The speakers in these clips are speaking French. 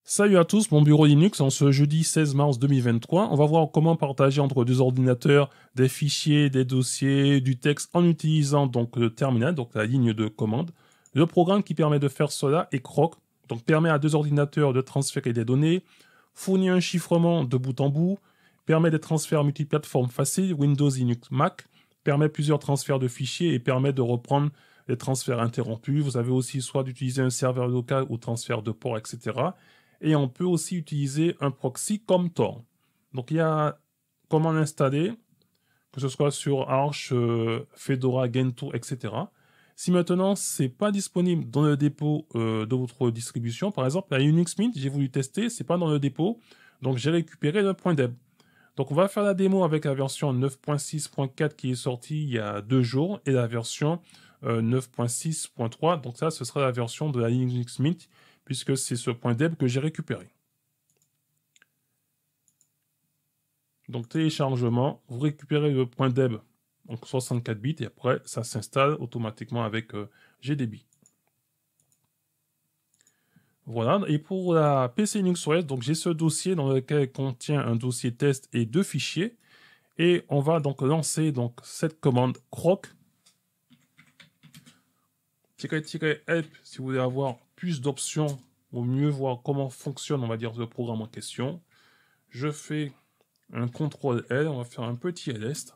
Salut à tous, mon bureau Linux en ce jeudi 16 mars 2023. On va voir comment partager entre deux ordinateurs des fichiers, des dossiers, du texte en utilisant donc le terminal, donc la ligne de commande. Le programme qui permet de faire cela est Croc, donc permet à deux ordinateurs de transférer des données, fournit un chiffrement de bout en bout, permet des transferts multiplateformes faciles, Windows, Linux, Mac, permet plusieurs transferts de fichiers et permet de reprendre les transferts interrompus. Vous avez aussi soit d'utiliser un serveur local ou transfert de port, etc. Et on peut aussi utiliser un proxy comme Tor. Donc il y a comment l'installer, que ce soit sur Arch, Fedora, Gentoo, etc. Si maintenant c'est pas disponible dans le dépôt de votre distribution, par exemple la Unix Mint, j'ai voulu tester, c'est pas dans le dépôt, donc j'ai récupéré le .deb. Donc on va faire la démo avec la version 9.6.4 qui est sortie il y a 2 jours et la version 9.6.3. Donc ça, ce sera la version de la Linux Mint puisque c'est ce .deb que j'ai récupéré. Donc téléchargement, vous récupérez le .deb, donc 64 bits et après ça s'installe automatiquement avec GDB. Voilà, et pour la PC Linux OS, donc j'ai ce dossier dans lequel contient un dossier test et 2 fichiers. Et on va donc lancer donc cette commande croc -help si vous voulez avoir plus d'options ou mieux voir comment fonctionne, on va dire, le programme en question. Je fais un CTRL-L, on va faire un petit ls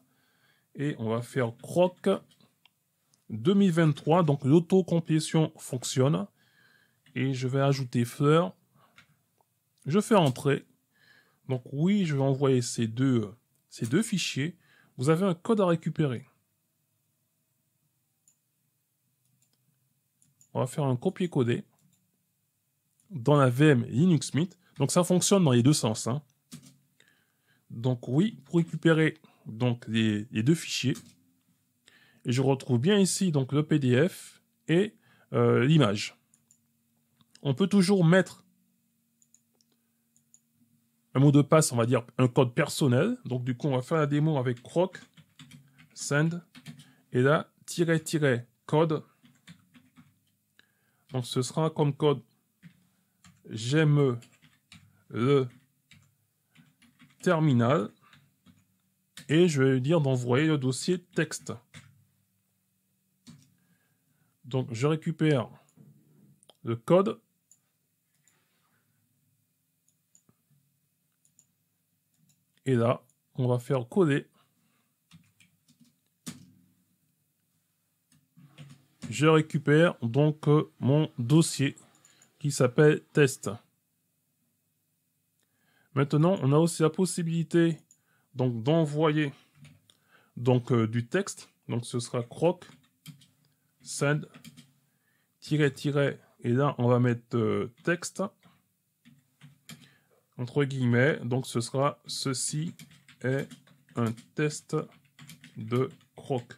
et on va faire croc 2023, donc l'autocomplétion fonctionne. Et je vais ajouter fleur. Je fais entrer. Donc oui, je vais envoyer ces deux fichiers. Vous avez un code à récupérer. On va faire un copier-coller dans la VM Linux Mint. Donc ça fonctionne dans les deux sens. Hein. Donc oui, pour récupérer donc les deux fichiers. Et je retrouve bien ici donc le PDF et l'image. On peut toujours mettre un mot de passe, on va dire un code personnel. Donc du coup, on va faire la démo avec croc, send, et là, --code. Donc ce sera comme code j'aime le terminal. Et je vais lui dire d'envoyer le dossier texte. Donc je récupère le code. Et là, on va faire coller. Je récupère donc mon dossier qui s'appelle test. Maintenant, on a aussi la possibilité donc d'envoyer donc du texte. Donc ce sera croc send --, et là on va mettre texte entre guillemets. Donc ce sera ceci est un test de croc.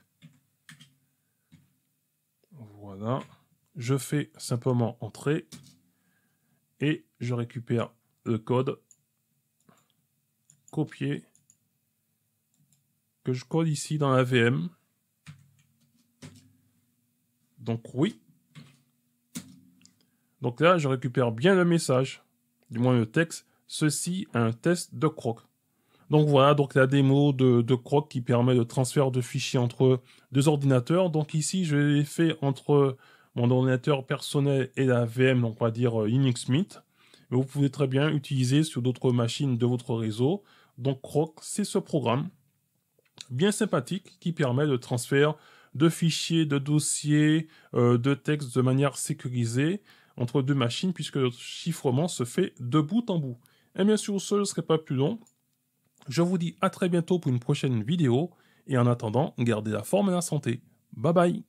Voilà, je fais simplement entrer et je récupère le code, copier, que je colle ici dans la VM. Donc oui. Donc là, je récupère bien le message, du moins le texte. Ceci est un test de croc. Donc voilà, donc la démo de croc qui permet le transfert de fichiers entre deux ordinateurs. Donc ici, je l'ai fait entre mon ordinateur personnel et la VM, donc on va dire Linux Mint. Mais vous pouvez très bien utiliser sur d'autres machines de votre réseau. Donc croc, c'est ce programme bien sympathique qui permet le transfert de fichiers, de dossiers, de textes de manière sécurisée entre deux machines puisque le chiffrement se fait de bout en bout. Et bien sûr, ce ne serait pas plus long. Je vous dis à très bientôt pour une prochaine vidéo et en attendant, gardez la forme et la santé. Bye bye!